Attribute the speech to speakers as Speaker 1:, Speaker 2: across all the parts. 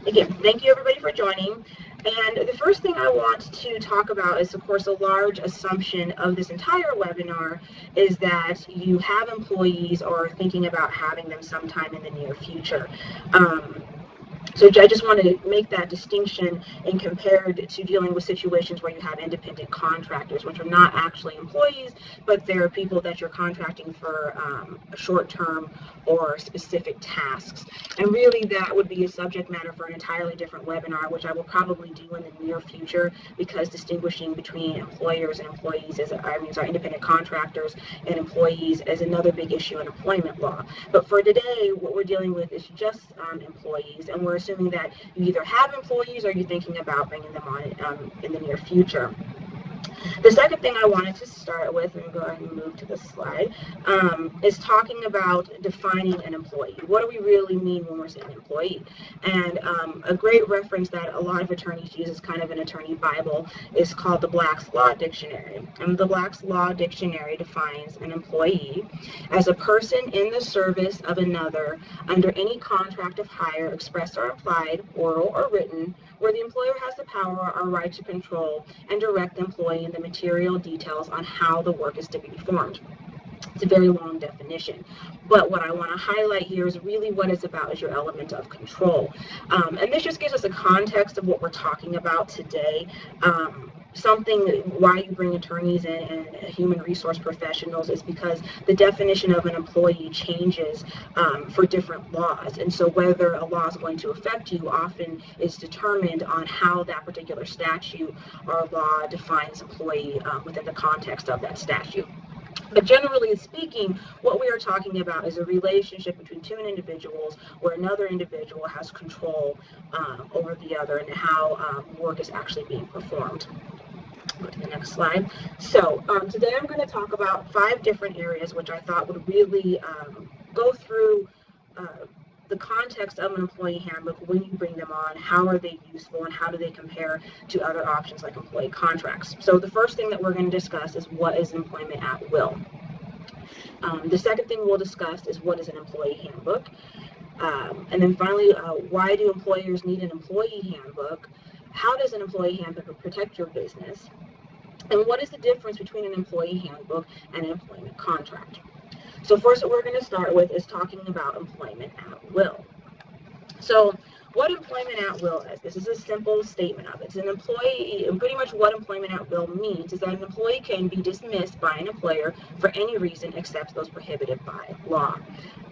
Speaker 1: Again, thank you everybody for joining. And the first thing I want to talk about is, of course, a large assumption of this entire webinar is that you have employees or are thinking about having them sometime in the near future. So I just wanted to make that distinction and compared to dealing with situations where you have independent contractors, which are not actually employees, but they're people that you're contracting for short-term or specific tasks. And really that would be a subject matter for an entirely different webinar, which I will probably do in the near future, because distinguishing between employers and employees independent contractors and employees is another big issue in employment law. But for today, what we're dealing with is just employees, and we're assuming that you either have employees or you're thinking about bringing them on in the near future. The second thing I wanted to start with, and go ahead and move to this slide, is talking about defining an employee. What do we really mean when we're saying employee? And a great reference that a lot of attorneys use as kind of an attorney Bible is called the Black's Law Dictionary. And the Black's Law Dictionary defines an employee as a person in the service of another under any contract of hire, express or implied, oral or written, where the employer has the power or right to control and direct the employee in the material details on how the work is to be performed. It's a very long definition, but what I want to highlight here is really what it's about is your element of control. And this just gives us a context of what we're talking about today. Why you bring attorneys in and human resource professionals is because the definition of an employee changes for different laws. And so whether a law is going to affect you often is determined on how that particular statute or law defines employee within the context of that statute. But generally speaking, what we are talking about is a relationship between two individuals where another individual has control over the other and how work is actually being performed. Go to the next slide. So today I'm going to talk about 5 different areas which I thought would really go through the context of an employee handbook when you bring them on, how are they useful, and how do they compare to other options like employee contracts. So the first thing that we're going to discuss is what is employment at will. The second thing we'll discuss is what is an employee handbook. And then finally, why do employers need an employee handbook? How does an employee handbook protect your business? And what is the difference between an employee handbook and an employment contract? So first what we're going to start with is talking about employment at will. So what employment at will is, this is a simple statement of it. It's an employee, and pretty much what employment at will means is that an employee can be dismissed by an employer for any reason except those prohibited by law.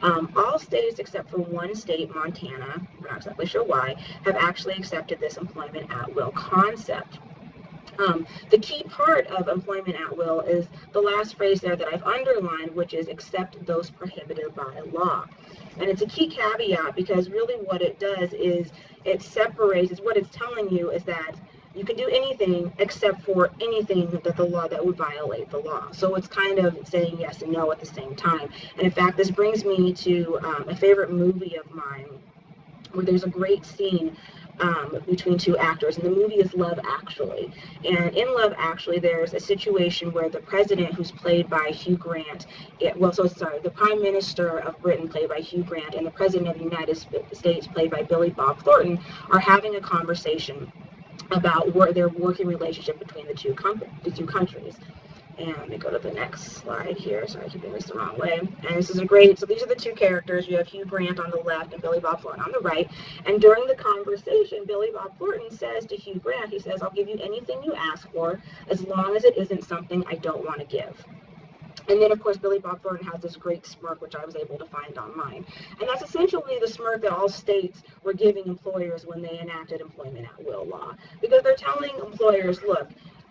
Speaker 1: All states except for one state, Montana, we're not exactly sure why, have actually accepted this employment at will concept. The key part of employment at will is the last phrase there that I've underlined, which is except those prohibited by law. And it's a key caveat because really what it does is it separates, what it's telling you is that you can do anything except for anything that the law that would violate the law. So it's kind of saying yes and no at the same time. And in fact, this brings me to a favorite movie of mine where there's a great scene between two actors, and the movie is Love Actually. And in Love Actually, there's a situation where the president, who's played by Hugh Grant, the Prime Minister of Britain, played by Hugh Grant, and the President of the United States, played by Billy Bob Thornton, are having a conversation about their working relationship between the two countries. And let me go to the next slide here. Sorry, I keep doing this the wrong way. And this is so these are the two characters. You have Hugh Grant on the left and Billy Bob Thornton on the right. And during the conversation, Billy Bob Thornton says to Hugh Grant, he says, I'll give you anything you ask for as long as it isn't something I don't want to give. And then, of course, Billy Bob Thornton has this great smirk, which I was able to find online. And that's essentially the smirk that all states were giving employers when they enacted employment at will law. Because they're telling employers, look,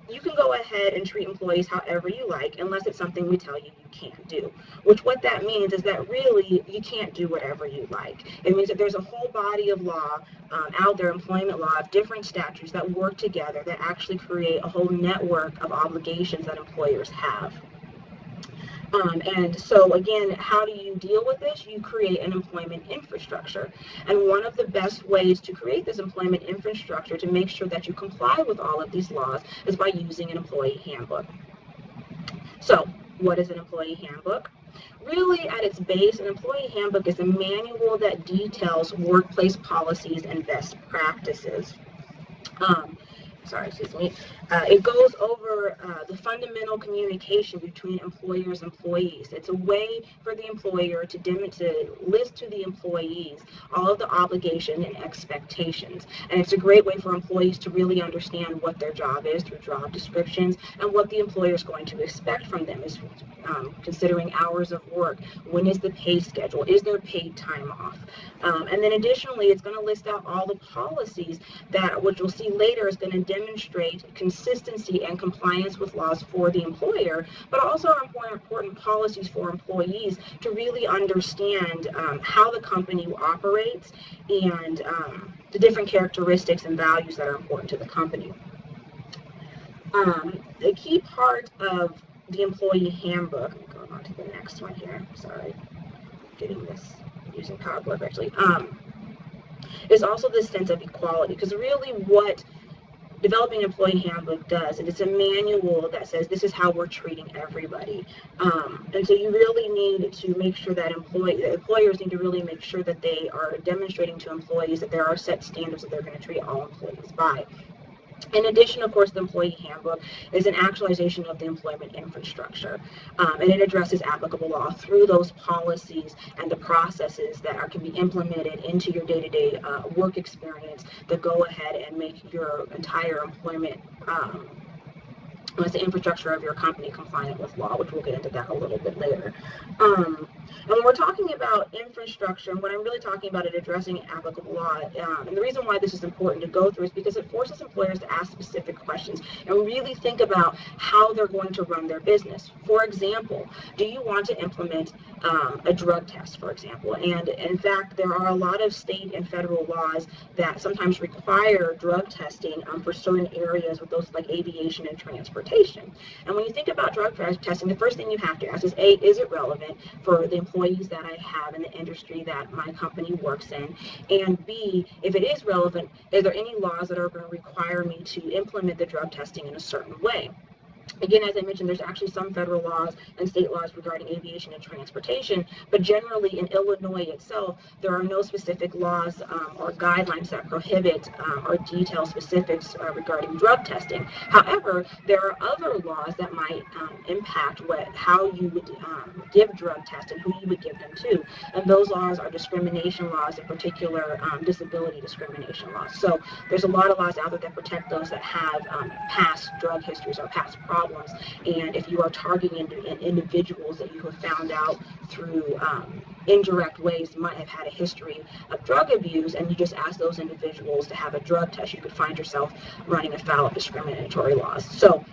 Speaker 1: you can go ahead and treat employees however you like unless it's something we tell you you can't do. Which what that means is that really you can't do whatever you like. It means that there's a whole body of law out there, employment law, of different statutes that work together that actually create a whole network of obligations that employers have. And so again, how do you deal with this? You create an employment infrastructure. And one of the best ways to create this employment infrastructure to make sure that you comply with all of these laws is by using an employee handbook. So what is an employee handbook? Really, at its base, an employee handbook is a manual that details workplace policies and best practices. It goes over the fundamental communication between employers and employees. It's a way for the employer to list to the employees all of the obligations and expectations. And it's a great way for employees to really understand what their job is through job descriptions and what the employer is going to expect from them, is considering hours of work, when is the pay schedule, is there paid time off. And then additionally, it's going to list out all the policies that, what you'll see later, is going to demonstrate consistency and compliance with laws for the employer, but also are important policies for employees to really understand how the company operates and the different characteristics and values that are important to the company. The key part of the employee handbook, I'm going on to the next one here, sorry, getting this using PowerPoint actually, is also this sense of equality, because really what developing an employee handbook does, and it's a manual that says this is how we're treating everybody. And so you really need to make sure that employers need to really make sure that they are demonstrating to employees that there are set standards that they're going to treat all employees by. In addition, of course, the employee handbook is an actualization of the employment infrastructure, and it addresses applicable law through those policies and the processes that can be implemented into your day-to-day work experience that go ahead and make your entire employment the infrastructure of your company compliant with law, which we'll get into that a little bit later. And when we're talking about infrastructure, what I'm really talking about is addressing applicable law. And the reason why this is important to go through is because it forces employers to ask specific questions and really think about how they're going to run their business. For example, do you want to implement a drug test, for example? And in fact, there are a lot of state and federal laws that sometimes require drug testing for certain areas, with those like aviation and transportation. And when you think about drug testing, the first thing you have to ask is, A, is it relevant for the employees that I have in the industry that my company works in? And B, if it is relevant, are there any laws that are going to require me to implement the drug testing in a certain way? Again, as I mentioned, there's actually some federal laws and state laws regarding aviation and transportation, but generally in Illinois itself, there are no specific laws or guidelines that prohibit or detail specifics regarding drug testing. However, there are other laws that might impact how you would give drug tests and who you would give them to, and those laws are discrimination laws, in particular disability discrimination laws. So there's a lot of laws out there that protect those that have past drug histories or past problems, and if you are targeting individuals that you have found out through indirect ways might have had a history of drug abuse, and you just ask those individuals to have a drug test, you could find yourself running afoul of discriminatory laws. So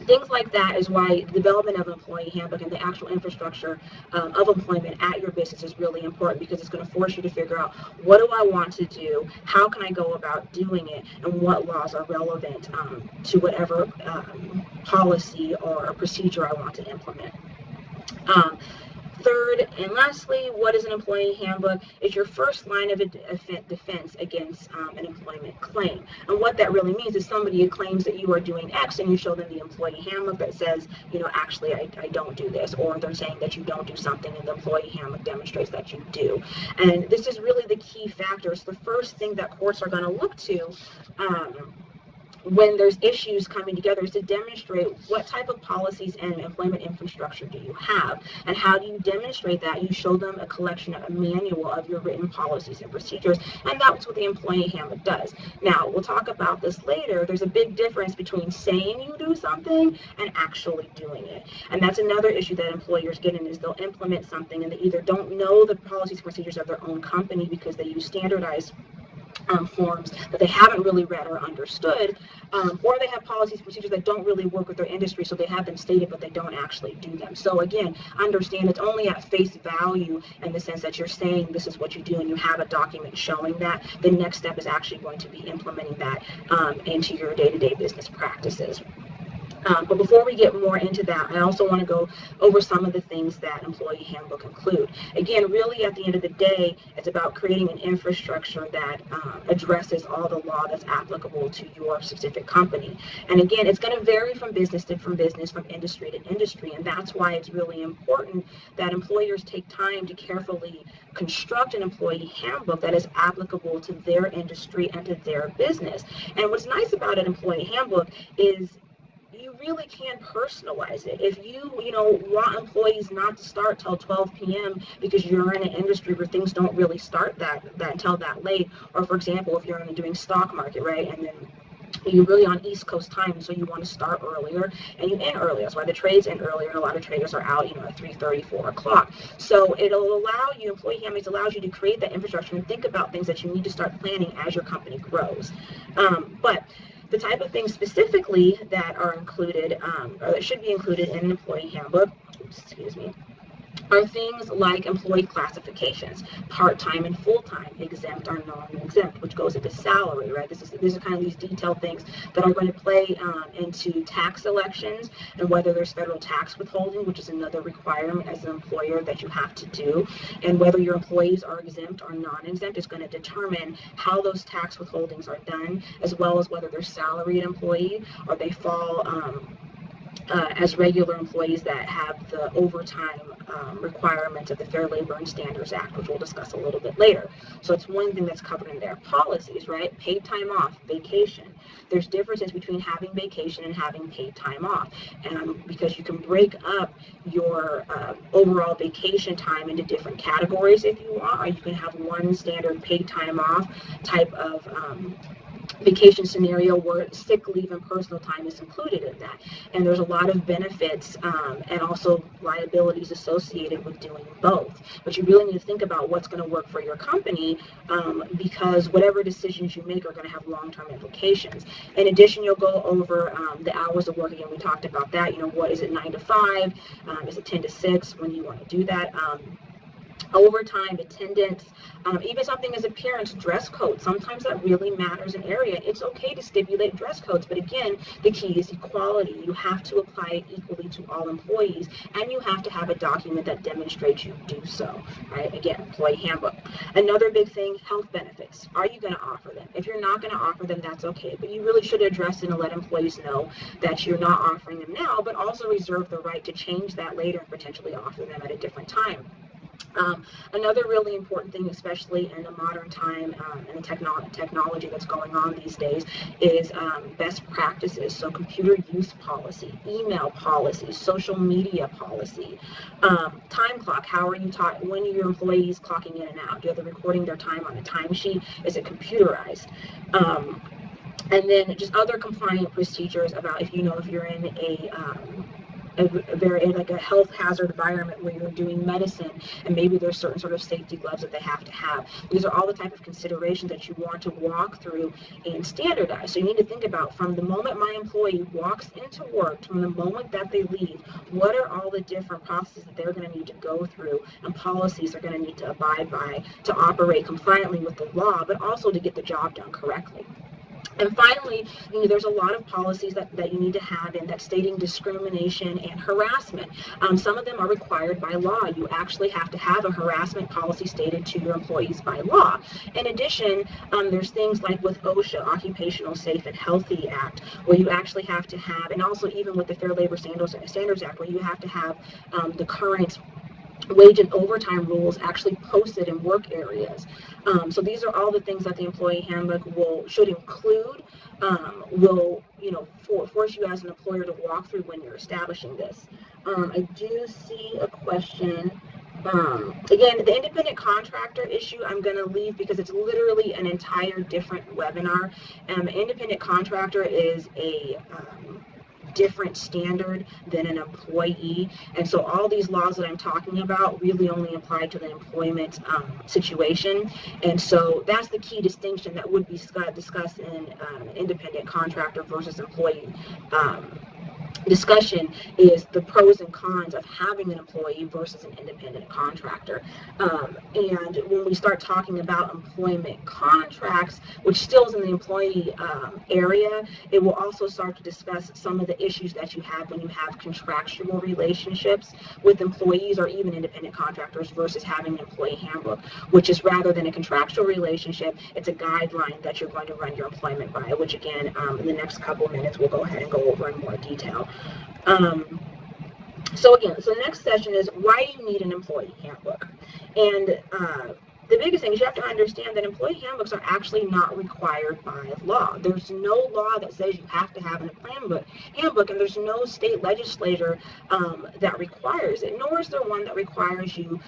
Speaker 1: things like that is why the development of an employee handbook and the actual infrastructure of employment at your business is really important, because it's going to force you to figure out, what do I want to do, how can I go about doing it, and what laws are relevant to whatever policy or procedure I want to implement. Third and lastly, what is an employee handbook? It's your first line of defense against an employment claim. And what that really means is somebody claims that you are doing X, and you show them the employee handbook that says, actually I don't do this, or they're saying that you don't do something and the employee handbook demonstrates that you do. And this is really the key factor. It's the first thing that courts are going to look to when there's issues coming together, is to demonstrate what type of policies and employment infrastructure do you have, and how do you demonstrate that? You show them a collection, a manual of your written policies and procedures, and that's what the employee handbook does. Now, we'll talk about this later. There's a big difference between saying you do something and actually doing it, and that's another issue that employers get in, is they'll implement something and they either don't know the policies and procedures of their own company because they use standardized forms that they haven't really read or understood, or they have policies and procedures that don't really work with their industry, so they have them stated but they don't actually do them. So again, understand it's only at face value, in the sense that you're saying this is what you do and you have a document showing that. The next step is actually going to be implementing that into your day-to-day business practices. But before we get more into that, I also want to go over some of the things that Employee Handbook include. Again, really at the end of the day, it's about creating an infrastructure that addresses all the law that's applicable to your specific company. And again, it's going to vary from business, from industry to industry, and that's why it's really important that employers take time to carefully construct an employee handbook that is applicable to their industry and to their business. And what's nice about an employee handbook is you really can personalize it. If you want employees not to start till 12 p.m. because you're in an industry where things don't really start that until that late, or for example, if you're doing stock market, right, and then you're really on East Coast time, so you want to start earlier and you end earlier. That's why the trades end earlier, and a lot of traders are out, at 3:30, 4 o'clock. So it'll allow you, Employee Handbooks allows you to create that infrastructure and think about things that you need to start planning as your company grows. But the type of things specifically that are included, or that should be included in an employee handbook, are things like employee classifications, part-time and full-time, exempt or non-exempt, which goes into salary, right? These are kind of these detailed things that are going to play into tax elections and whether there's federal tax withholding, which is another requirement as an employer that you have to do, and whether your employees are exempt or non-exempt is going to determine how those tax withholdings are done, as well as whether they're salaried employee or they fall as regular employees that have the overtime requirements of the Fair Labor and Standards Act, which we'll discuss a little bit later. So it's one thing that's covered in there. Policies, right? Paid time off, vacation. There's differences between having vacation and having paid time off, because you can break up your overall vacation time into different categories if you want, or you can have one standard paid time off type of vacation scenario where sick leave and personal time is included in that. And there's a lot of benefits and also liabilities associated with doing both. But you really need to think about what's going to work for your company, because whatever decisions you make are going to have long-term implications. In addition, you'll go over the hours of work. Again, we talked about that. What is it, 9 to 5? Is it 10 to 6 when you want to do that? Overtime, attendance, even something as appearance, dress code. Sometimes that really matters in area. It's okay to stipulate dress codes, but again, the key is equality. You have to apply it equally to all employees, and you have to have a document that demonstrates you do so, right? Again, employee handbook. Another big thing, health benefits. Are you going to offer them? If you're not going to offer them, that's okay, but you really should address it and let employees know that you're not offering them now, but also reserve the right to change that later and potentially offer them at a different time. Another really important thing, especially in the modern time and the technology that's going on these days, is best practices. So computer use policy, email policy, social media policy, time clock. How are you when are your employees clocking in and out? Do they recording their time on a timesheet? Is it computerized? And then just other compliant procedures about if you're in a health hazard environment where you're doing medicine, and maybe there's certain sort of safety gloves that they have to have. These are all the type of considerations that you want to walk through and standardize. So you need to think about, from the moment my employee walks into work, from the moment that they leave, what are all the different processes that they're going to need to go through and policies they're going to need to abide by to operate compliantly with the law, but also to get the job done correctly. And finally, there's a lot of policies that you need to have in that stating discrimination and harassment. Some of them are required by law. You actually have to have a harassment policy stated to your employees by law. In addition, there's things like with OSHA, Occupational Safe and Healthy Act, where you actually have to have, and also even with the Fair Labor Standards Act, where you have to have the current wage and overtime rules actually posted in work areas. So these are all the things that the employee handbook should include, force you as an employer to walk through when you're establishing this. I do see a question. Again, the independent contractor issue I'm going to leave because it's literally an entire different webinar. Independent contractor is a different standard than an employee, and so all these laws that I'm talking about really only apply to the employment situation, and so that's the key distinction that would be discussed in independent contractor versus employee discussion is the pros and cons of having an employee versus an independent contractor. And when we start talking about employment contracts, which still is in the employee area, it will also start to discuss some of the issues that you have when you have contractual relationships with employees or even independent contractors versus having an employee handbook, which is rather than a contractual relationship, it's a guideline that you're going to run your employment by, which again, in the next couple of minutes, we'll go ahead and go over in more detail. So the next session is why you need an employee handbook. And the biggest thing is you have to understand that employee handbooks are actually not required by law. There's no law that says you have to have an handbook, and there's no state legislature that requires it, nor is there one that requires you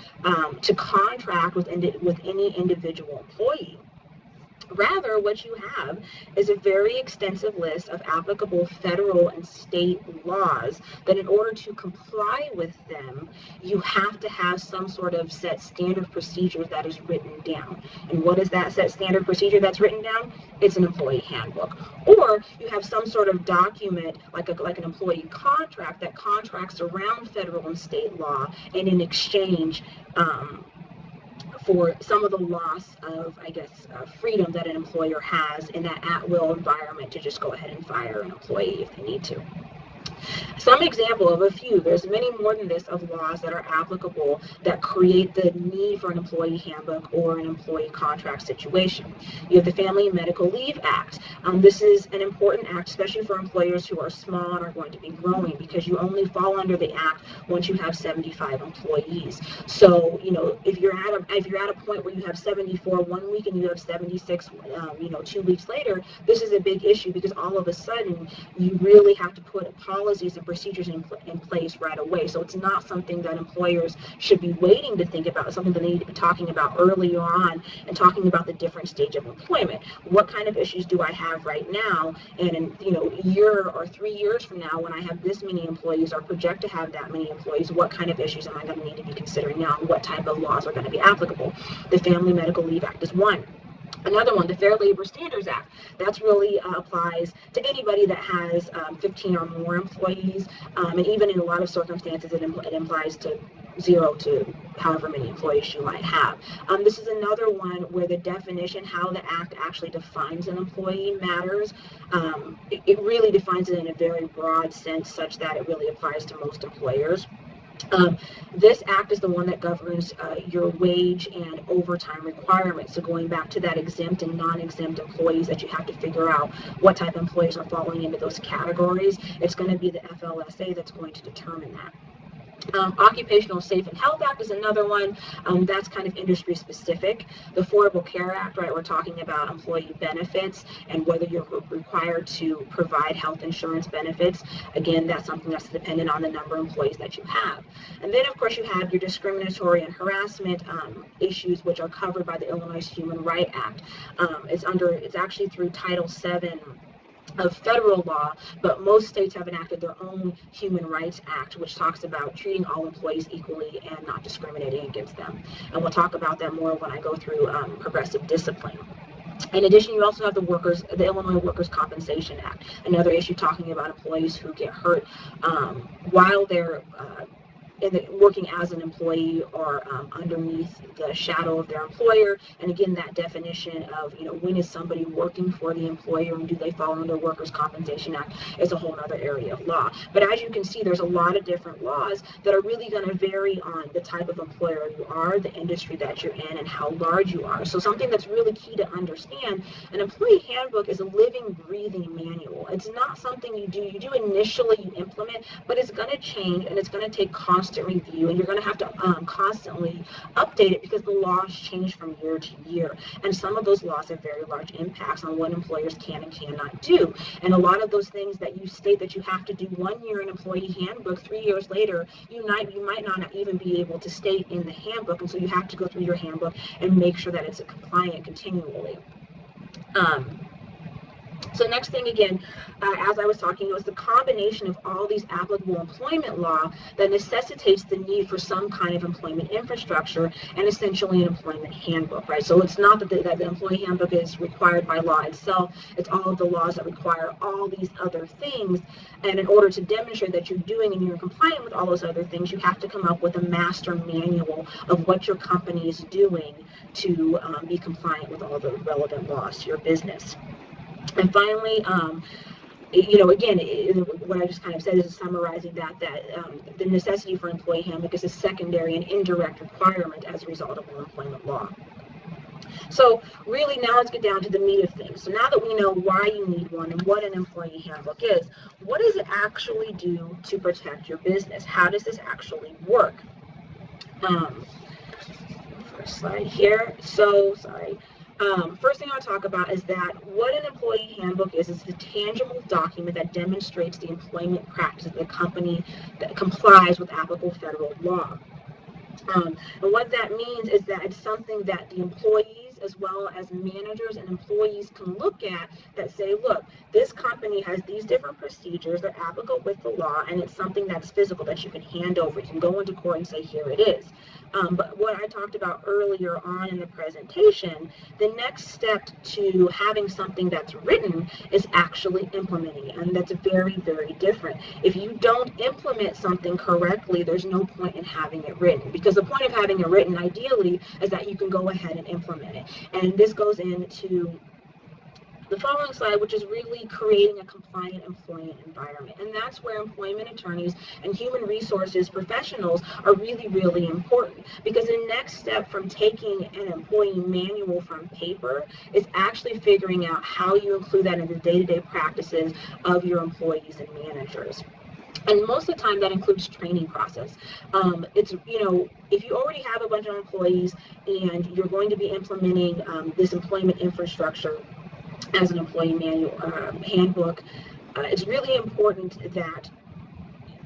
Speaker 1: to contract with any individual employee. Rather, what you have is a very extensive list of applicable federal and state laws that in order to comply with them, you have to have some sort of set standard procedure that is written down. And what is that set standard procedure that's written down? It's an employee handbook. Or you have some sort of document like an employee contract that contracts around federal and state law, and in exchange, for some of the loss of, freedom that an employer has in that at-will environment to just go ahead and fire an employee if they need to. Some example of a few, there's many more than this, of laws that are applicable that create the need for an employee handbook or an employee contract situation. You have the Family and Medical Leave Act. This is an important act, especially for employers who are small and are going to be growing, because you only fall under the act once you have 75 employees. So, if you're at a point where you have 74 1 week and you have 76, 2 weeks later, this is a big issue, because all of a sudden you really have to put policies and procedures in place right away. So it's not something that employers should be waiting to think about. It's something that they need to be talking about earlier on, and talking about the different stage of employment. What kind of issues do I have right now? And in a year or 3 years from now, when I have this many employees or project to have that many employees, what kind of issues am I going to need to be considering now? And what type of laws are going to be applicable? The Family Medical Leave Act is one. Another one, the Fair Labor Standards Act, that's really applies to anybody that has 15 or more employees, and even in a lot of circumstances, it implies to 0 to however many employees you might have. This is another one where the definition, how the act actually defines an employee, matters. It really defines it in a very broad sense, such that it really applies to most employers. This act is the one that governs your wage and overtime requirements. So going back to that exempt and non-exempt employees that you have to figure out what type of employees are falling into those categories, it's going to be the FLSA that's going to determine that. Occupational Safe and Health Act is another one. That's kind of industry specific. The Affordable Care Act, right, we're talking about employee benefits and whether you're required to provide health insurance benefits. Again, that's something that's dependent on the number of employees that you have. And then, of course, you have your discriminatory and harassment issues, which are covered by the Illinois Human Rights Act. It's actually through Title VII of federal law, but most states have enacted their own Human Rights Act, which talks about treating all employees equally and not discriminating against them. And we'll talk about that more when I go through progressive discipline. In addition, you also have the Illinois Workers' Compensation Act, another issue talking about employees who get hurt while they're working as an employee or underneath the shadow of their employer. And again, that definition of, when is somebody working for the employer and do they fall under Workers' Compensation Act is a whole other area of law. But as you can see, there's a lot of different laws that are really going to vary on the type of employer you are, the industry that you're in, and how large you are. So something that's really key to understand, an employee handbook is a living, breathing manual. It's not something you do initially, you implement, but it's going to change, and it's going to take constant review, and you're going to have to constantly update it, because the laws change from year to year, and some of those laws have very large impacts on what employers can and cannot do. And a lot of those things that you state that you have to do 1 year in employee handbook, 3 years later you might not even be able to state in the handbook, and so you have to go through your handbook and make sure that it's compliant continually. So next thing again, as I was talking, it was the combination of all these applicable employment law that necessitates the need for some kind of employment infrastructure and essentially an employment handbook, right? So it's not that the employee handbook is required by law itself, it's all of the laws that require all these other things. And in order to demonstrate that you're doing and you're compliant with all those other things, you have to come up with a master manual of what your company is doing to be compliant with all the relevant laws to your business. And finally, again, what I just kind of said is summarizing that the necessity for employee handbook is a secondary and indirect requirement as a result of employment law. So really now let's get down to the meat of things. So now that we know why you need one and what an employee handbook is, what does it actually do to protect your business? How does this actually work? First slide here. So, sorry. First thing I want to talk about is that what an employee handbook is a tangible document that demonstrates the employment practice of the company that complies with applicable federal law. And what that means is that it's something that the employees as well as managers and employees can look at that say, look, this company has these different procedures that are applicable with the law, and it's something that's physical that you can hand over. You can go into court and say, here it is. But what I talked about earlier on in the presentation, the next step to having something that's written is actually implementing it, and that's very, very different. If you don't implement something correctly, there's no point in having it written, because the point of having it written, ideally, is that you can go ahead and implement it. And this goes into the following slide, which is really creating a compliant employment environment. And that's where employment attorneys and human resources professionals are really, really important, because the next step from taking an employee manual from paper is actually figuring out how you include that in the day-to-day practices of your employees and managers. And most of the time that includes training process. If you already have a bunch of employees and you're going to be implementing this employment infrastructure as an employee manual handbook, it's really important that,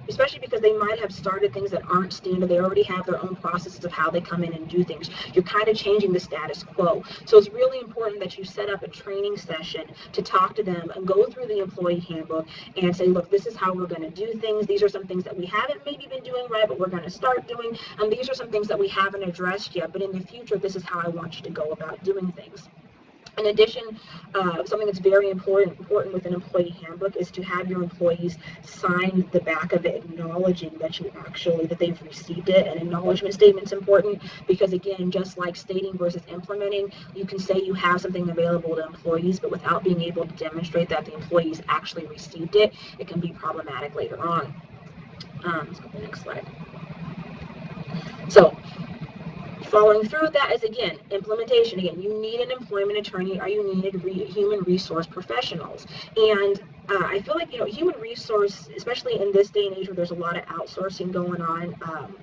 Speaker 1: especially because they might have started things that aren't standard, they already have their own processes of how they come in and do things. You're kind of changing the status quo. So it's really important that you set up a training session to talk to them and go through the employee handbook and say, look, this is how we're going to do things. These are some things that we haven't maybe been doing right, but we're going to start doing. And these are some things that we haven't addressed yet, but in the future, this is how I want you to go about doing things. In addition, something that's very important with an employee handbook is to have your employees sign the back of it, acknowledging that they've received it. An acknowledgement statement's important because, again, just like stating versus implementing, you can say you have something available to employees, but without being able to demonstrate that the employees actually received it, it can be problematic later on. Let's go to the next slide. So, following through that is, again, implementation. Again, you need an employment attorney or you need human resource professionals. And I feel like, human resource, especially in this day and age where there's a lot of outsourcing going on,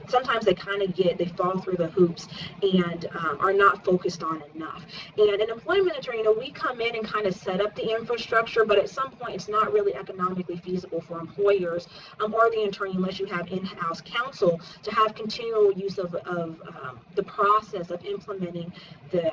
Speaker 1: sometimes they fall through the hoops and are not focused on enough. And an employment attorney, we come in and kind of set up the infrastructure, but at some point it's not really economically feasible for employers or the attorney, unless you have in-house counsel, to have continual use of the process of implementing the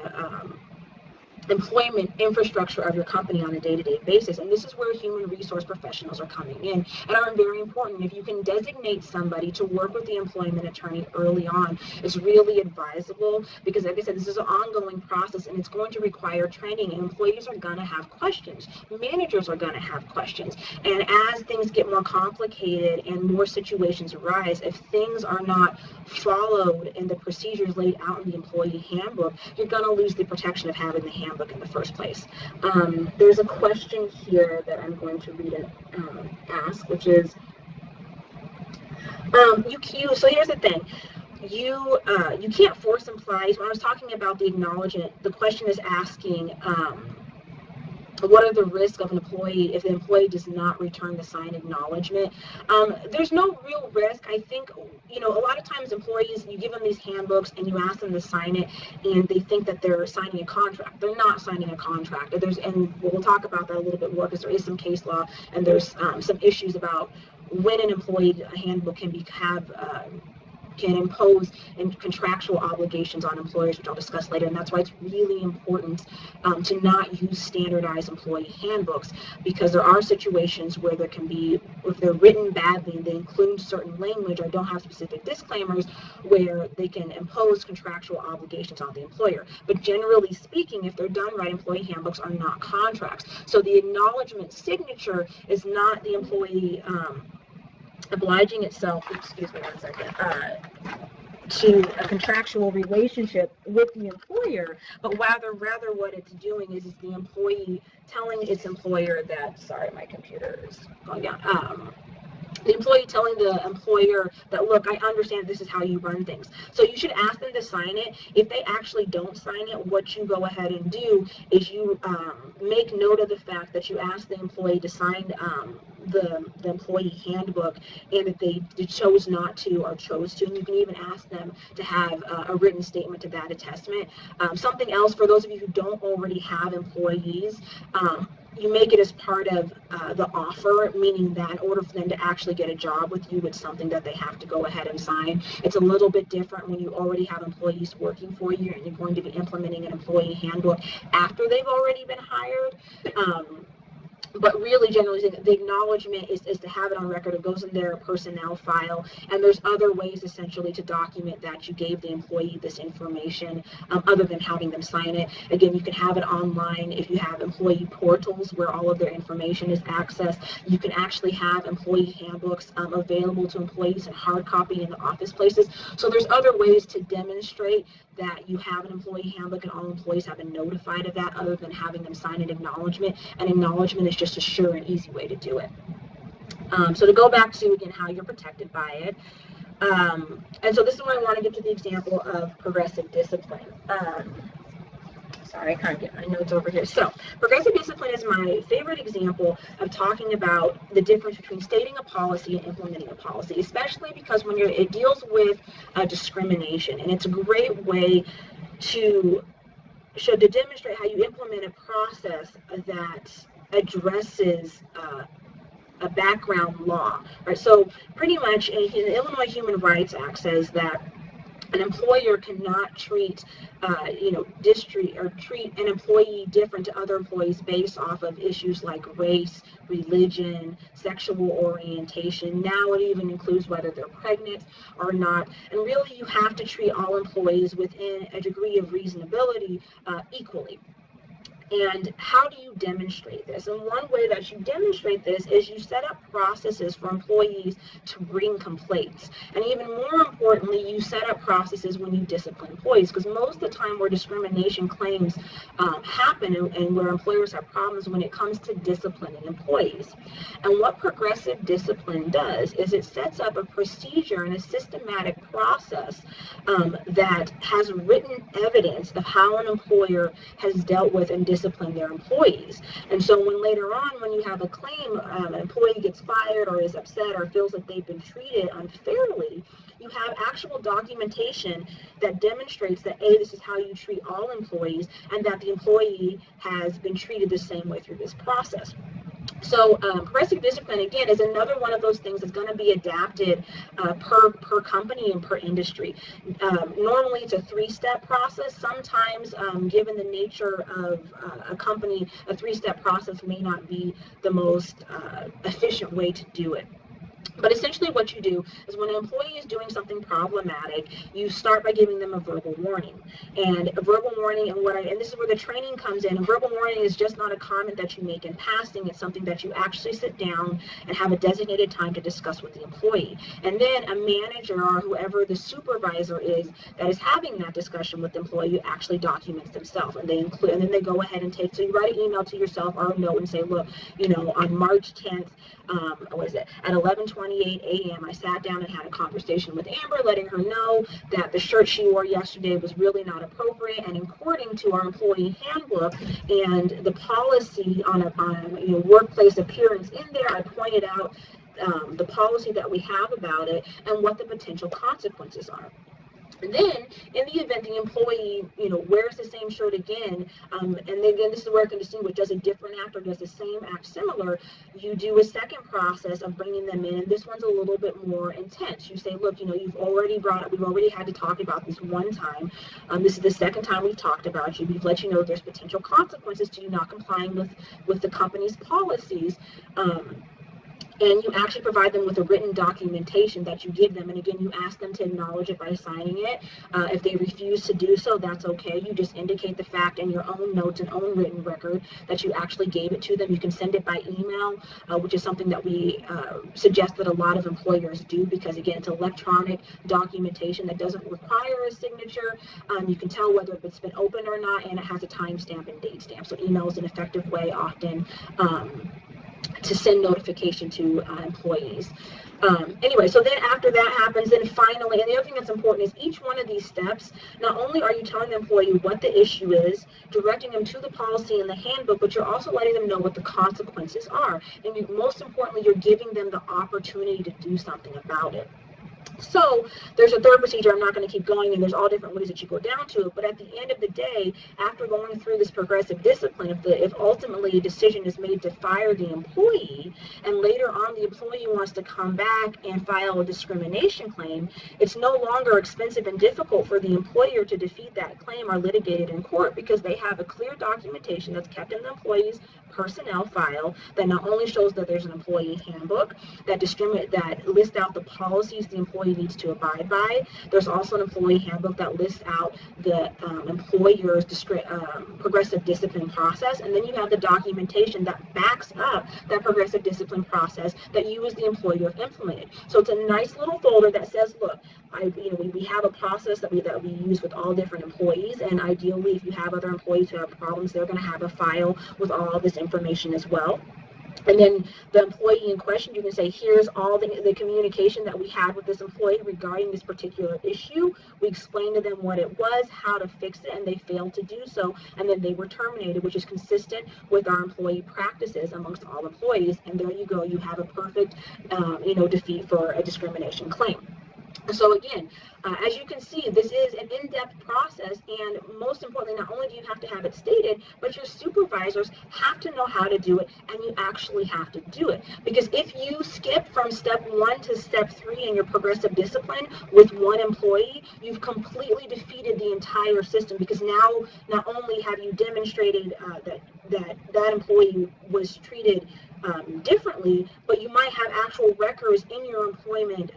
Speaker 1: employment infrastructure of your company on a day-to-day basis. And this is where human resource professionals are coming in and are very important. If you can designate somebody to work with the employment attorney early on, it's really advisable, because, like I said, this is an ongoing process and it's going to require training, and employees are going to have questions. Managers are going to have questions. And as things get more complicated and more situations arise, if things are not followed in the procedures laid out in the employee handbook, you're going to lose the protection of having the handbook in the first place. There's a question here that I'm going to read and ask, which is, so here's the thing. You can't force employees. When I was talking about the acknowledgement, the question is asking, what are the risks of an employee if the employee does not return the signed acknowledgement? There's no real risk. I think, a lot of times employees, you give them these handbooks and you ask them to sign it, and they think that they're signing a contract. They're not signing a contract. And we'll talk about that a little bit more, because there is some case law and there's some issues about when an employee handbook can have can impose contractual obligations on employers, which I'll discuss later, and that's why it's really important to not use standardized employee handbooks, because there are situations where there can be, if they're written badly, they include certain language or don't have specific disclaimers, where they can impose contractual obligations on the employer. But generally speaking, if they're done right, employee handbooks are not contracts. So the acknowledgement signature is not the employee obliging itself, excuse me one second, to a contractual relationship with the employer, but rather what it's doing is the employee telling its employer that, sorry, my computer is going down, the employee telling the employer that, look, I understand this is how you run things. So you should ask them to sign it. If they actually don't sign it, what you go ahead and do is you make note of the fact that you asked the employee to sign the employee handbook, and that they chose not to or chose to. And you can even ask them to have a written statement to that attestment. Something else for those of you who don't already have employees, you make it as part of the offer, meaning that in order for them to actually get a job with you, it's something that they have to go ahead and sign. It's a little bit different when you already have employees working for you and you're going to be implementing an employee handbook after they've already been hired. But really, generally, the acknowledgement is to have it on record. It goes in their personnel file, and there's other ways, essentially, to document that you gave the employee this information, other than having them sign it. Again, you can have it online if you have employee portals where all of their information is accessed. You can actually have employee handbooks available to employees in hard copy in the office places. So there's other ways to demonstrate that you have an employee handbook and all employees have been notified of that, other than having them sign an acknowledgement. An acknowledgement is just a sure and easy way to do it. So to go back to, again, how you're protected by it. And so this is where I want to get to the example of progressive discipline. Sorry, I can't get my notes over here. So progressive discipline is my favorite example of talking about the difference between stating a policy and implementing a policy, especially because when it deals with discrimination, and it's a great way to demonstrate how you implement a process that addresses a background law, right? So pretty much in the Illinois Human Rights Act says that an employer cannot treat, treat an employee different to other employees based off of issues like race, religion, sexual orientation. Now it even includes whether they're pregnant or not. And really, you have to treat all employees within a degree of reasonability equally. And how do you demonstrate this? And one way that you demonstrate this is you set up processes for employees to bring complaints. And even more importantly, you set up processes when you discipline employees, because most of the time where discrimination claims happen and where employers have problems when it comes to disciplining employees. And what progressive discipline does is it sets up a procedure and a systematic process that has written evidence of how an employer has dealt with and discipline their employees. And so when later on, when you have a claim, an employee gets fired or is upset or feels that they've been treated unfairly, you have actual documentation that demonstrates that, A, this is how you treat all employees, and that the employee has been treated the same way through this process. So progressive discipline, again, is another one of those things that's going to be adapted per company and per industry. Normally, it's a three-step process. Sometimes, given the nature of a company, a three-step process may not be the most efficient way to do it. But essentially what you do is when an employee is doing something problematic, you start by giving them a verbal warning. And a verbal warning, and this is where the training comes in. A verbal warning is just not a comment that you make in passing. It's something that you actually sit down and have a designated time to discuss with the employee. And then a manager or whoever the supervisor is that is having that discussion with the employee actually documents themselves. And then they go ahead and so you write an email to yourself or a note and say, look, on March 10th, at 11:28 a.m. I sat down and had a conversation with Amber, letting her know that the shirt she wore yesterday was really not appropriate, and according to our employee handbook and the policy on workplace appearance in there, I pointed out the policy that we have about it and what the potential consequences are. And then, in the event the employee, wears the same shirt again, and then again, this is where I can distinguish, does a different act or does the same act similar, you do a second process of bringing them in, and this one's a little bit more intense. You say, look, we've already had to talk about this one time. This is the second time we've talked about you. We've let you know there's potential consequences to you not complying with the company's policies. And you actually provide them with a written documentation that you give them. And again, you ask them to acknowledge it by signing it. If they refuse to do so, that's okay. You just indicate the fact in your own notes and own written record that you actually gave it to them. You can send it by email, which is something that we suggest that a lot of employers do, because again, it's electronic documentation that doesn't require a signature. You can tell whether it's been opened or not, and it has a timestamp and date stamp. So email is an effective way often to send notification to employees. Anyway, so then after that happens, then finally, and the other thing that's important is each one of these steps, not only are you telling the employee what the issue is, directing them to the policy in the handbook, but you're also letting them know what the consequences are. And most importantly, you're giving them the opportunity to do something about it. So there's a third procedure. I'm not going to keep going, and there's all different ways that you go down to it. But at the end of the day, after going through this progressive discipline, if ultimately a decision is made to fire the employee, and later on the employee wants to come back and file a discrimination claim, it's no longer expensive and difficult for the employer to defeat that claim or litigate it in court, because they have a clear documentation that's kept in the employee's personnel file that not only shows that there's an employee handbook that lists out the policies the employee needs to abide by. There's also an employee handbook that lists out the employer's progressive discipline process, and then you have the documentation that backs up that progressive discipline process that you as the employer have implemented. So it's a nice little folder that says, look, we have a process that we use with all different employees, and ideally, if you have other employees who have problems, they're going to have a file with all this information as well. And then the employee in question, you can say, here's all the communication that we had with this employee regarding this particular issue. We explained to them what it was, how to fix it, and they failed to do so, and then they were terminated, which is consistent with our employee practices amongst all employees. And there you go, you have a perfect, defeat for a discrimination claim. So again, as you can see, this is an in-depth process, and most importantly, not only do you have to have it stated, but your supervisors have to know how to do it, and you actually have to do it. Because if you skip from step 1 to step 3 in your progressive discipline with one employee, you've completely defeated the entire system, because now not only have you demonstrated that employee was treated differently, but you might have actual records in your employment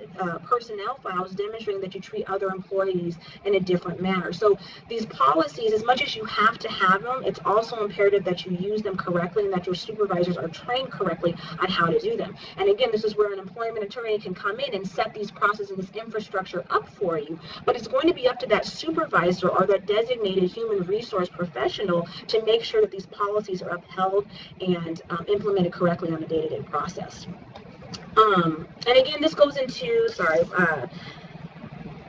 Speaker 1: personnel files demonstrating that you treat other employees in a different manner. So these policies, as much as you have to have them, it's also imperative that you use them correctly and that your supervisors are trained correctly on how to do them. And again, this is where an employment attorney can come in and set these processes and this infrastructure up for you, but it's going to be up to that supervisor or that designated human resource professional to make sure that these policies are upheld and implemented correctly on a day-to-day process. And again, this goes into,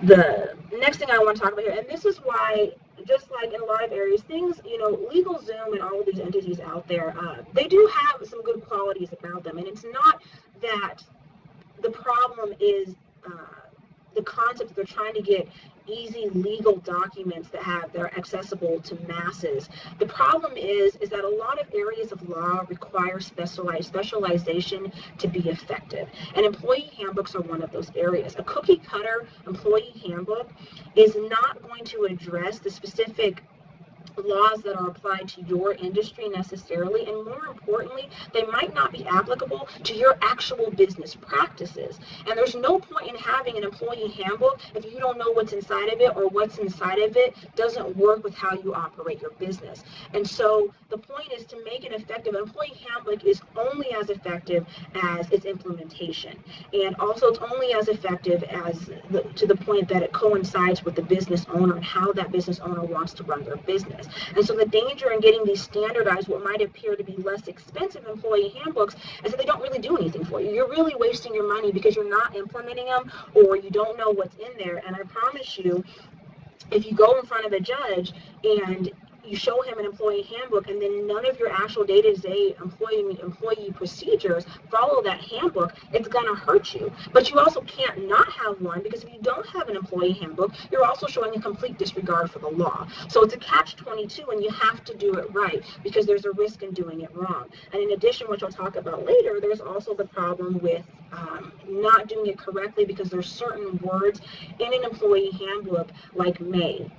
Speaker 1: the next thing I want to talk about here, and this is why, just like in a lot of areas, things, LegalZoom and all of these entities out there, they do have some good qualities about them, and it's not that the problem is the concept that they're trying to get easy legal documents that are accessible to masses. The problem is that a lot of areas of law require specialization to be effective, and employee handbooks are one of those areas. A cookie cutter employee handbook is not going to address the specific laws that are applied to your industry necessarily, and more importantly, they might not be applicable to your actual business practices. And there's no point in having an employee handbook if you don't know what's inside of it, or what's inside of it doesn't work with how you operate your business. And so the point is to make it effective. An employee handbook is only as effective as its implementation, and also it's only as effective as to the point that it coincides with the business owner and how that business owner wants to run their business. And so the danger in getting these standardized, what might appear to be less expensive employee handbooks, is that they don't really do anything for you. You're really wasting your money because you're not implementing them, or you don't know what's in there. And I promise you, if you go in front of a judge and you show him an employee handbook and then none of your actual day-to-day employee procedures follow that handbook, it's going to hurt you. But you also can't not have one, because if you don't have an employee handbook, you're also showing a complete disregard for the law. So it's a catch-22, and you have to do it right, because there's a risk in doing it wrong. And in addition, which I'll talk about later, there's also the problem with not doing it correctly, because there's certain words in an employee handbook, like may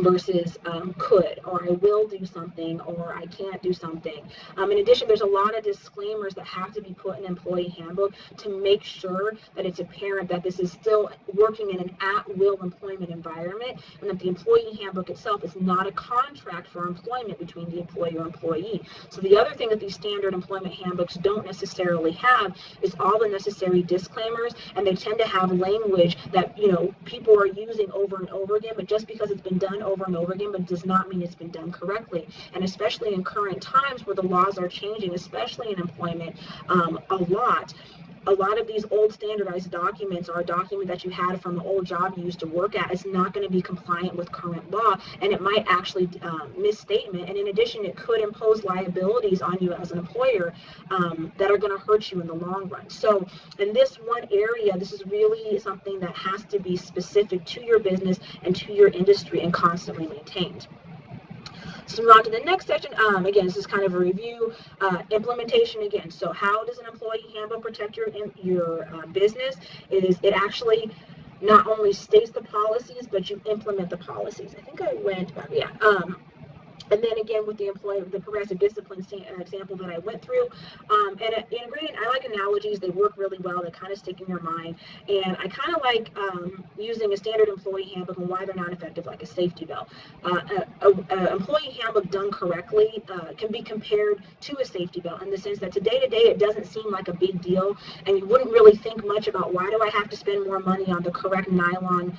Speaker 1: versus could, or I will do something, or I can't do something. In addition, there's a lot of disclaimers that have to be put in an employee handbook to make sure that it's apparent that this is still working in an at-will employment environment, and that the employee handbook itself is not a contract for employment between the employer or employee. So the other thing that these standard employment handbooks don't necessarily have is all the necessary disclaimers, and they tend to have language that, you know, people are using over and over again, but just because it's been done over and over again, but does not mean it's been done correctly. And especially in current times where the laws are changing, especially in employment, a lot of these old standardized documents, or a document that you had from the old job you used to work at, is not going to be compliant with current law, and it might actually misstatement, and in addition, it could impose liabilities on you as an employer that are going to hurt you in the long run. So in this one area, this is really something that has to be specific to your business and to your industry and constantly maintained. So move on to the next section. Again, this is kind of a review. Implementation again. So how does an employee handbook protect your business? It actually not only states the policies, but you implement the policies. I think I went, yeah. And then again, with the progressive discipline example that I went through, and in agreement, I like analogies. They work really well. They kind of stick in your mind. And I kind of like using a standard employee handbook and why they're not effective, like a safety belt. An employee handbook done correctly can be compared to a safety belt, in the sense that day to day it doesn't seem like a big deal, and you wouldn't really think much about, why do I have to spend more money on the correct nylon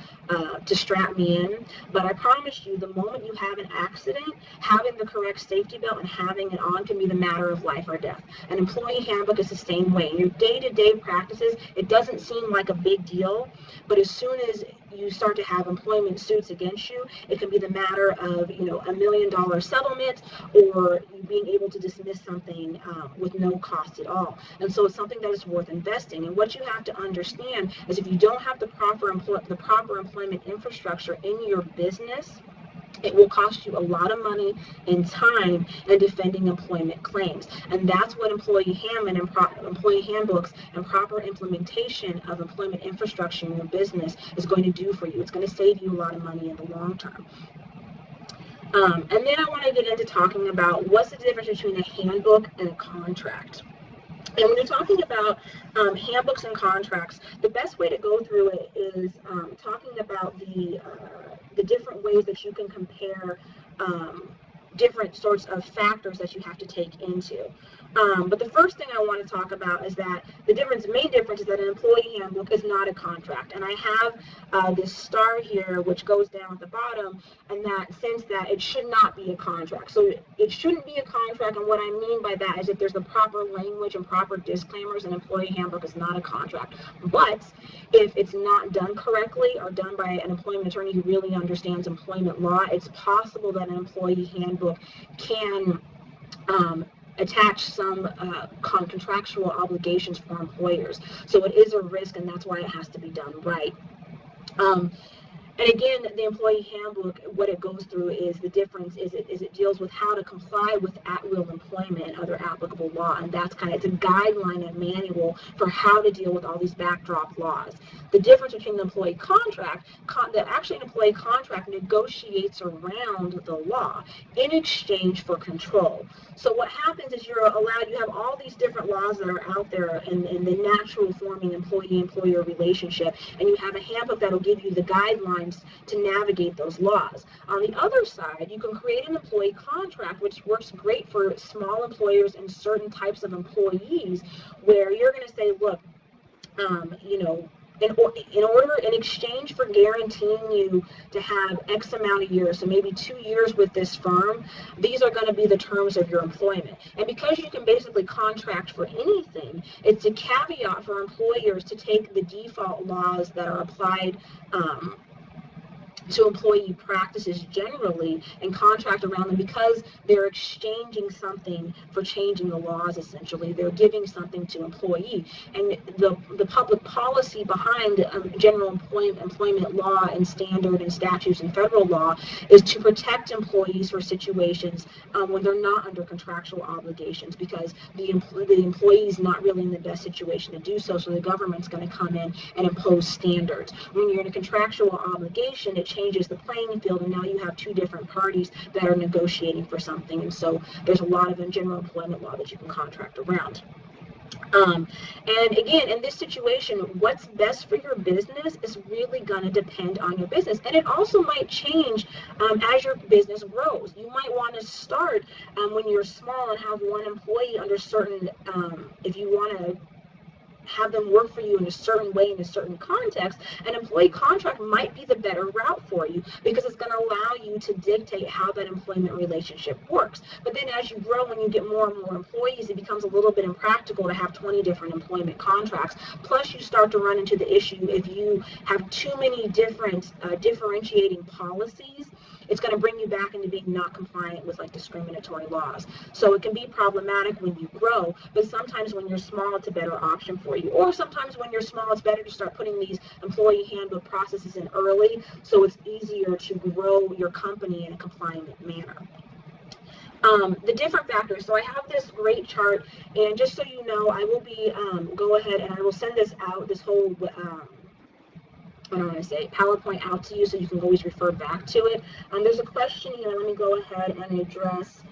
Speaker 1: to strap me in? But I promise you, the moment you have an accident, having the correct safety belt and having it on can be the matter of life or death. An employee handbook is the same way. In your day-to-day practices, it doesn't seem like a big deal, but as soon as you start to have employment suits against you, it can be the matter of, you know, $1 million settlement, or you being able to dismiss something with no cost at all. And so it's something that is worth investing. And what you have to understand is, if you don't have the proper employment infrastructure in your business, it will cost you a lot of money and time in defending employment claims. And that's what employee handbooks and proper implementation of employment infrastructure in your business is going to do for you. It's going to save you a lot of money in the long term. And then I want to get into talking about what's the difference between a handbook and a contract. And when you're talking about handbooks and contracts, the best way to go through it is talking about the different ways that you can compare different sorts of factors that you have to take into. But the first thing I want to talk about is that the main difference is that an employee handbook is not a contract. And I have this star here, which goes down at the bottom, and that sense that it should not be a contract. So it shouldn't be a contract, and what I mean by that is, if there's the proper language and proper disclaimers, an employee handbook is not a contract. But if it's not done correctly, or done by an employment attorney who really understands employment law, it's possible that an employee handbook can attach some contractual obligations for employers. So it is a risk, and that's why it has to be done right. And again, the employee handbook, what it goes through is, the difference is it deals with how to comply with at-will employment and other applicable law, and that's it's a guideline and manual for how to deal with all these backdrop laws. The difference between the employee contract, that actually an employee contract negotiates around the law in exchange for control. So what happens is, you have all these different laws that are out there in the natural forming employee-employer relationship, and you have a handbook that will give you the guidelines to navigate those laws. On the other side, you can create an employee contract, which works great for small employers and certain types of employees, where you're going to say, look, in exchange for guaranteeing you to have X amount of years, so maybe 2 years with this firm, these are going to be the terms of your employment. And because you can basically contract for anything, it's a caveat for employers to take the default laws that are applied to employee practices generally and contract around them because they're exchanging something for changing the laws. Essentially, they're giving something to employee, and the public policy behind general employment law and standard and statutes and federal law is to protect employees for situations when they're not under contractual obligations, because the employee is not really in the best situation to do so. So the government's going to come in and impose standards. When you're in a contractual obligation, it changes the playing field, and now you have two different parties that are negotiating for something. And so there's a lot of general employment law that you can contract around. And again, in this situation, what's best for your business is really going to depend on your business. And it also might change as your business grows. You might want to start when you're small and have one employee under certain, if you want to have them work for you in a certain way, in a certain context, an employee contract might be the better route for you, because it's going to allow you to dictate how that employment relationship works. But then as you grow and you get more and more employees, it becomes a little bit impractical to have 20 different employment contracts. Plus, you start to run into the issue if you have too many different differentiating policies. It's going to bring you back into being not compliant with like discriminatory laws. So it can be problematic when you grow, but sometimes when you're small, it's a better option for you. Or sometimes when you're small, it's better to start putting these employee handbook processes in early, so it's easier to grow your company in a compliant manner. The different factors. So I have this great chart, and just so you know, I will be, go ahead and I will send this out, this whole, I don't want to say PowerPoint out to you so you can always refer back to it. There's a question here. Let me go ahead and address.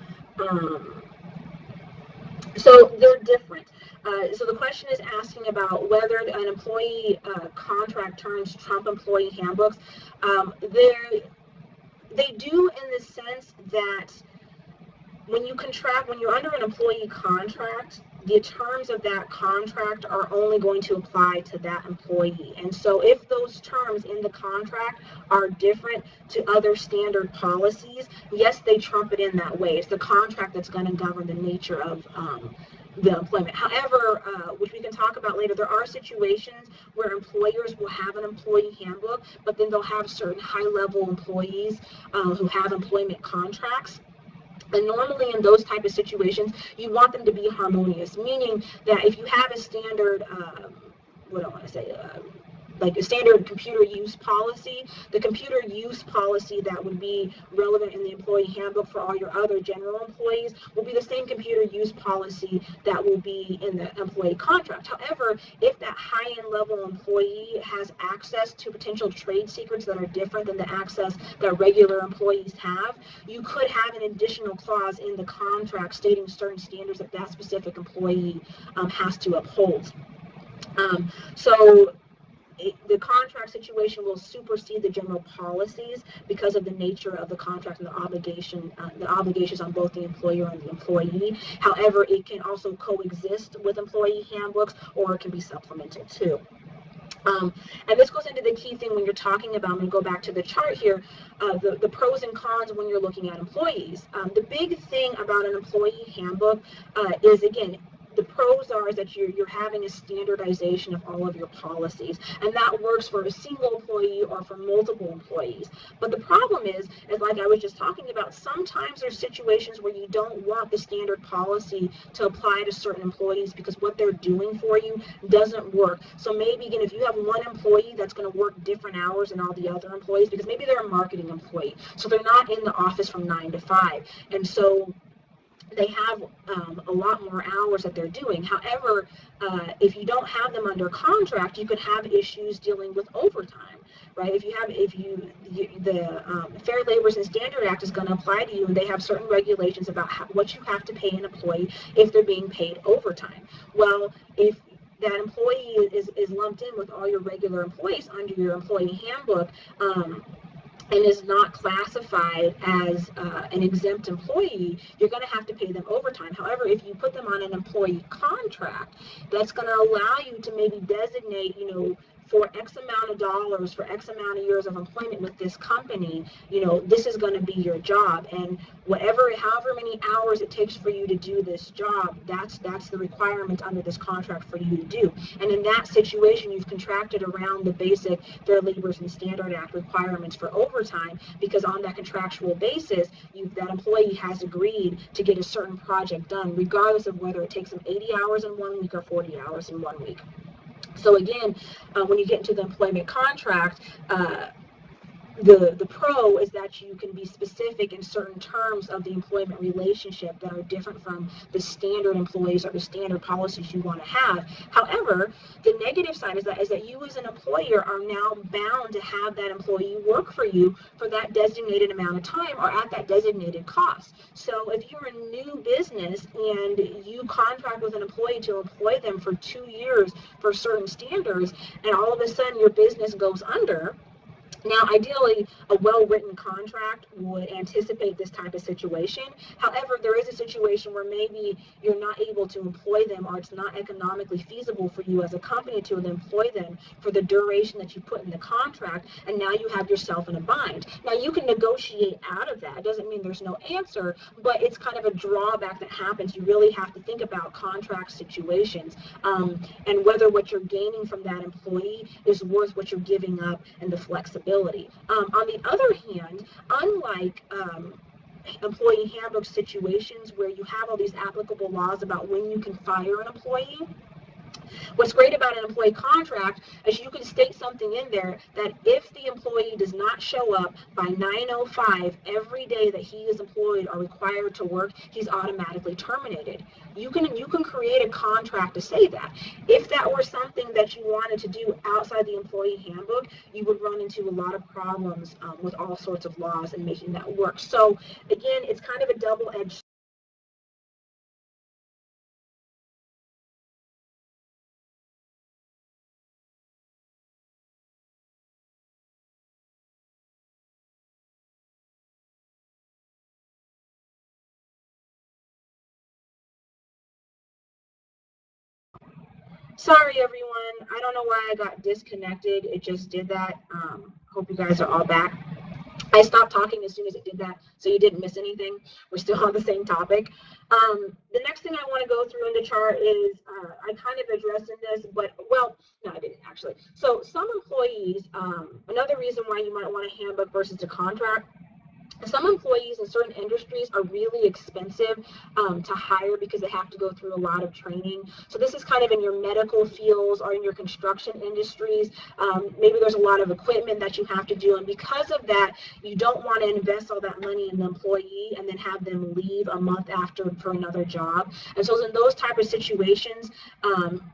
Speaker 1: So they're different. So the question is asking about whether an employee contract terms trump employee handbooks. They do, in the sense that when you're under an employee contract, the terms of that contract are only going to apply to that employee. And so if those terms in the contract are different to other standard policies, yes, they trump it in that way. It's the contract that's going to govern the nature of the employment. However, which we can talk about later, there are situations where employers will have an employee handbook, but then they'll have certain high-level employees who have employment contracts. And normally in those type of situations, you want them to be harmonious, meaning that if you have a standard, what do I want to say, like a standard computer use policy, the computer use policy that would be relevant in the employee handbook for all your other general employees will be the same computer use policy that will be in the employee contract. However, if that high-end level employee has access to potential trade secrets that are different than the access that regular employees have, you could have an additional clause in the contract stating certain standards that that specific employee has to uphold. So the contract situation will supersede the general policies because of the nature of the contract and the obligations on both the employer and the employee. However, it can also coexist with employee handbooks, or it can be supplemental too. And this goes into the key thing when you're talking about, I'm going to go back to the chart here, the pros and cons when you're looking at employees. The big thing about an employee handbook is, again, the pros are that you're having a standardization of all of your policies, and that works for a single employee or for multiple employees. But the problem is like I was just talking about, sometimes there's situations where you don't want the standard policy to apply to certain employees because what they're doing for you doesn't work. So maybe, again, if you have one employee that's going to work different hours than all the other employees, because maybe they're a marketing employee, so they're not in the office from 9 to 5, and so they have a lot more hours that they're doing. However, if you don't have them under contract, you could have issues dealing with overtime, right? The Fair Labor and Standards Act is going to apply to you, and they have certain regulations about what you have to pay an employee if they're being paid overtime. Well, if that employee is lumped in with all your regular employees under your employee handbook, and is not classified as an exempt employee, you're going to have to pay them overtime. However, if you put them on an employee contract, that's going to allow you to maybe designate, for X amount of dollars, for X amount of years of employment with this company, this is going to be your job. And however many hours it takes for you to do this job, that's the requirement under this contract for you to do. And in that situation, you've contracted around the basic Fair Labor and Standard Act requirements for overtime, because on that contractual basis, that employee has agreed to get a certain project done, regardless of whether it takes them 80 hours in 1 week or 40 hours in 1 week. So again, when you get into the employment contract, the pro is that you can be specific in certain terms of the employment relationship that are different from the standard employees or the standard policies you want to have. However, the negative side is that you as an employer are now bound to have that employee work for you for that designated amount of time or at that designated cost. So if you're a new business and you contract with an employee to employ them for 2 years for certain standards, and all of a sudden your business goes under, now, ideally, a well-written contract would anticipate this type of situation. However, there is a situation where maybe you're not able to employ them, or it's not economically feasible for you as a company to employ them for the duration that you put in the contract, and now you have yourself in a bind. Now, you can negotiate out of that. It doesn't mean there's no answer, but it's kind of a drawback that happens. You really have to think about contract situations and whether what you're gaining from that employee is worth what you're giving up and the flexibility. On the other hand, unlike employee handbook situations where you have all these applicable laws about when you can fire an employee, what's great about an employee contract is you can state something in there that if the employee does not show up by 9:05 every day that he is employed or required to work, he's automatically terminated. You can create a contract to say that. If that were something that you wanted to do outside the employee handbook, you would run into a lot of problems with all sorts of laws and making that work. So again, it's kind of a double-edged. Sorry, everyone. I don't know why I got disconnected. It just did that. Hope you guys are all back. I stopped talking as soon as it did that, so you didn't miss anything. We're still on the same topic. The next thing I want to go through in the chart is, I kind of addressed in this, but, well, no, I didn't actually. So some employees, another reason why you might want a handbook versus a contract, some employees in certain industries are really expensive to hire because they have to go through a lot of training. So this is kind of in your medical fields or in your construction industries. Maybe there's a lot of equipment that you have to do, and because of that, you don't want to invest all that money in the employee and then have them leave a month after for another job. And so in those type of situations,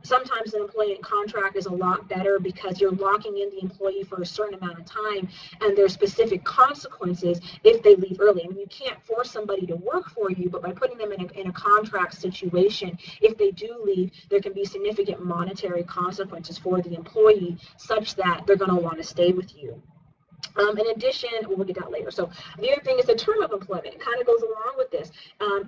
Speaker 1: sometimes an employment contract is a lot better because you're locking in the employee for a certain amount of time, and there's specific consequences if they leave early. I mean, you can't force somebody to work for you, but by putting them in a contract situation, if they do leave, there can be significant monetary consequences for the employee such that they're going to want to stay with you. In addition, we'll get that later. So the other thing is the term of employment. It kind of goes along with this.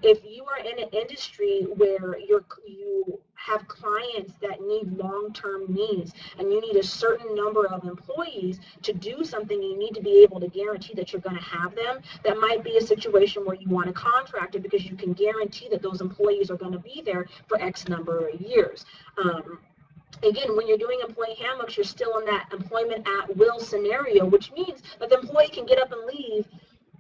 Speaker 1: If you are in an industry where you have clients that need long-term needs and you need a certain number of employees to do something, you need to be able to guarantee that you're going to have them. That might be a situation where you want to contract it because you can guarantee that those employees are going to be there for X number of years. Again, when you're doing employee handbooks, you're still in that employment at will scenario, which means that the employee can get up and leave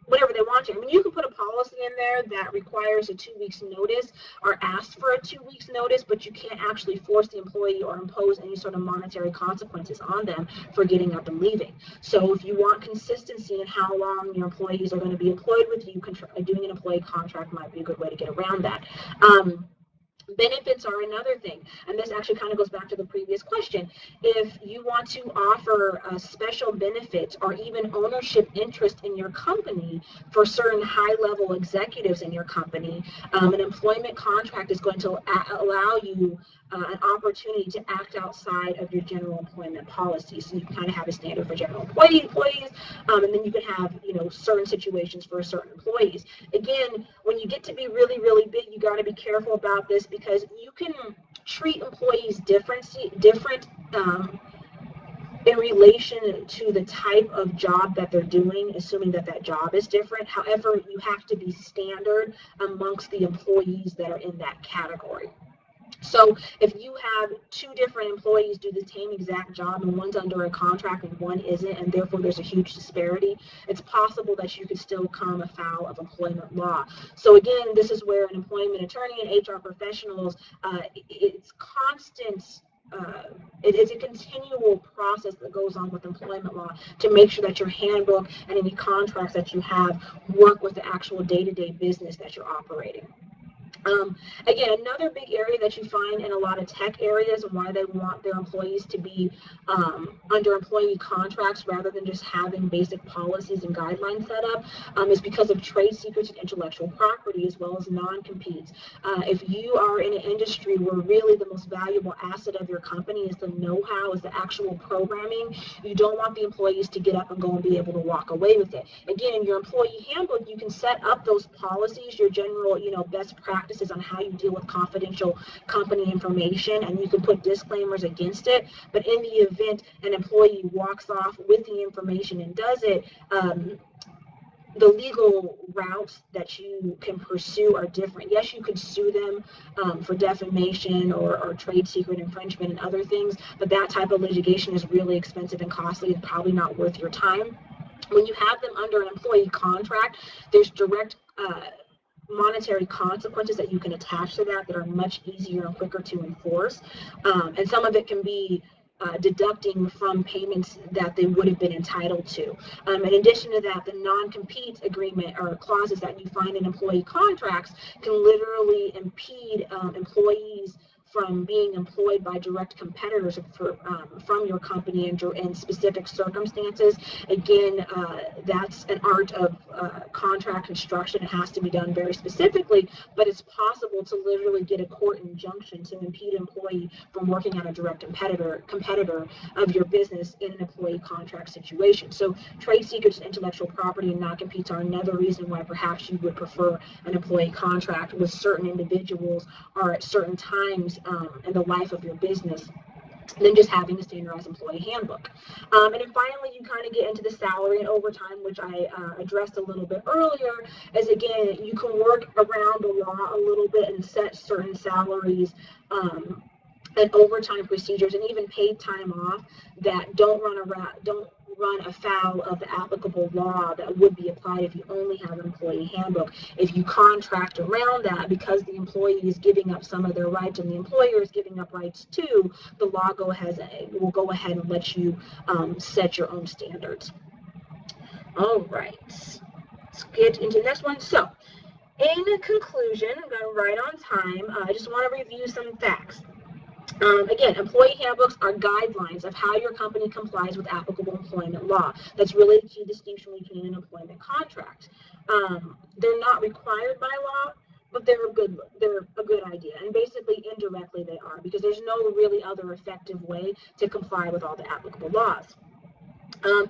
Speaker 1: whenever they want to. I mean, you can put a policy in there that requires a 2 weeks notice or asks for a 2 weeks notice, but you can't actually force the employee or impose any sort of monetary consequences on them for getting up and leaving. So if you want consistency in how long your employees are going to be employed with you, doing an employee contract might be a good way to get around that. Benefits are another thing, and this actually kind of goes back to the previous question. If you want to offer special benefits or even ownership interest in your company for certain high-level executives in your company, an employment contract is going to allow you an opportunity to act outside of your general employment policy. So you can kind of have a standard for general employees, and then you can have, certain situations for certain employees. Again, when you get to be really, really big, you got to be careful about this because you can treat employees different in relation to the type of job that they're doing, assuming that that job is different. However, you have to be standard amongst the employees that are in that category. So if you have two different employees do the same exact job and one's under a contract and one isn't, and therefore there's a huge disparity, it's possible that you could still come afoul of employment law. So again, this is where an employment attorney and HR professionals, it's constant, it's a continual process that goes on with employment law to make sure that your handbook and any contracts that you have work with the actual day-to-day business that you're operating. Again, another big area that you find in a lot of tech areas and why they want their employees to be under employee contracts rather than just having basic policies and guidelines set up is because of trade secrets and intellectual property, as well as non-competes. If you are in an industry where really the most valuable asset of your company is the know-how, is the actual programming, you don't want the employees to get up and go and be able to walk away with it. Again, in your employee handbook, you can set up those policies, your general, best practices on how you deal with confidential company information, and you can put disclaimers against it. But in the event an employee walks off with the information and does it, the legal routes that you can pursue are different. Yes, you could sue them for defamation or trade secret infringement and other things, but that type of litigation is really expensive and costly and probably not worth your time. When you have them under an employee contract, there's direct monetary consequences that you can attach to that are much easier and quicker to enforce. And some of it can be deducting from payments that they would have been entitled to. In addition to that, the non-compete agreement or clauses that you find in employee contracts can literally impede employees from being employed by direct competitors from your company in specific circumstances. Again, that's an art of contract construction. It has to be done very specifically, but it's possible to literally get a court injunction to impede an employee from working on a direct competitor of your business in an employee contract situation. So trade secrets, intellectual property, and non-competes are another reason why perhaps you would prefer an employee contract with certain individuals or at certain times in the life of your business than just having a standardized employee handbook. And then finally, you kind of get into the salary and overtime, which I addressed a little bit earlier, as again, you can work around the law a little bit and set certain salaries and overtime procedures and even paid time off that don't run afoul of the applicable law that would be applied if you only have an employee handbook. If you contract around that because the employee is giving up some of their rights and the employer is giving up rights too, the law will go ahead and let you set your own standards. All right, let's get into the next one. So, in conclusion, I'm going right on time. I just want to review some facts. Again, employee handbooks are guidelines of how your company complies with applicable employment law. That's really the key distinction between an employment contract. They're not required by law, but they're a good idea. And basically, indirectly, they are, because there's no really other effective way to comply with all the applicable laws.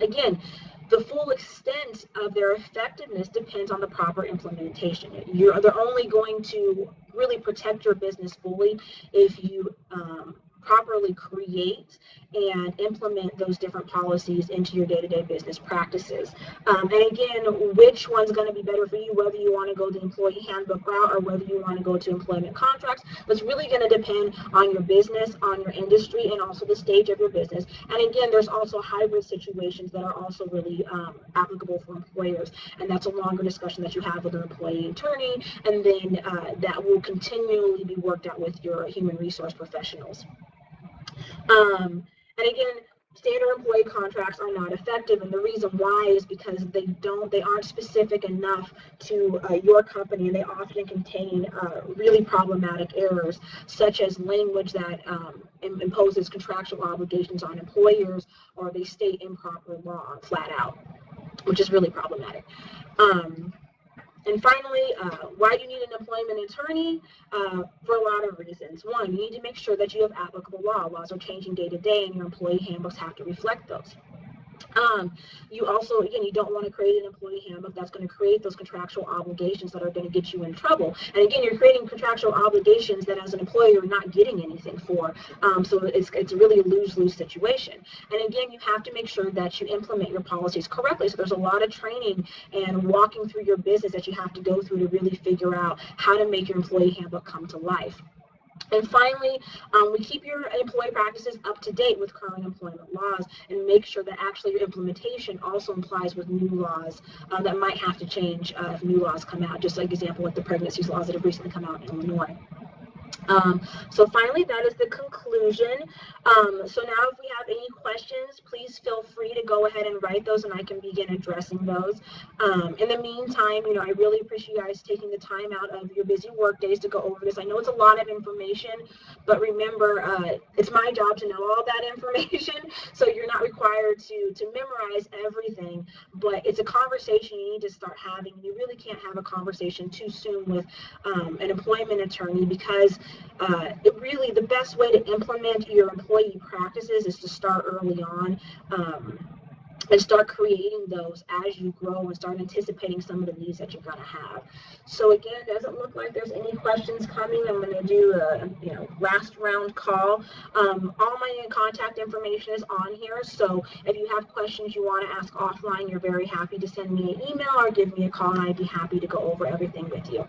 Speaker 1: Again, the full extent of their effectiveness depends on the proper implementation. They're only going to really protect your business fully if you properly create and implement those different policies into your day-to-day business practices. And again, which one's going to be better for you, whether you want to go the employee handbook route or whether you want to go to employment contracts, that's really going to depend on your business, on your industry, and also the stage of your business. And again, there's also hybrid situations that are also really applicable for employers, and that's a longer discussion that you have with an employee attorney, and then that will continually be worked out with your human resource professionals. And again, standard employee contracts are not effective, and the reason why is because they aren't specific enough to your company, and they often contain really problematic errors, such as language that imposes contractual obligations on employers, or they state improper law flat out, which is really problematic. And finally, why do you need an employment attorney? For a lot of reasons. One, you need to make sure that you have applicable law. Laws are changing day to day, and your employee handbooks have to reflect those. You also, again, you don't want to create an employee handbook that's going to create those contractual obligations that are going to get you in trouble. And again, you're creating contractual obligations that as an employer you're not getting anything for. So it's really a lose-lose situation. And again, you have to make sure that you implement your policies correctly. So there's a lot of training and walking through your business that you have to go through to really figure out how to make your employee handbook come to life. And finally, we keep your employee practices up to date with current employment laws and make sure that actually your implementation also implies with new laws that might have to change if new laws come out, just like example with the pregnancy laws that have recently come out in Illinois. So finally, that is the conclusion. So now if we have any questions, please feel free to go ahead and write those and I can begin addressing those. In the meantime, I really appreciate you guys taking the time out of your busy work days to go over this. I know it's a lot of information, but remember, it's my job to know all that information, so you're not required to memorize everything, but it's a conversation you need to start having. You really can't have a conversation too soon with an employment attorney because the best way to implement your employee practices is to start early on and start creating those as you grow and start anticipating some of the needs that you're going to have. So again, it doesn't look like there's any questions coming. I'm going to do a last round call. All my contact information is on here, so if you have questions you want to ask offline, you're very happy to send me an email or give me a call and I'd be happy to go over everything with you.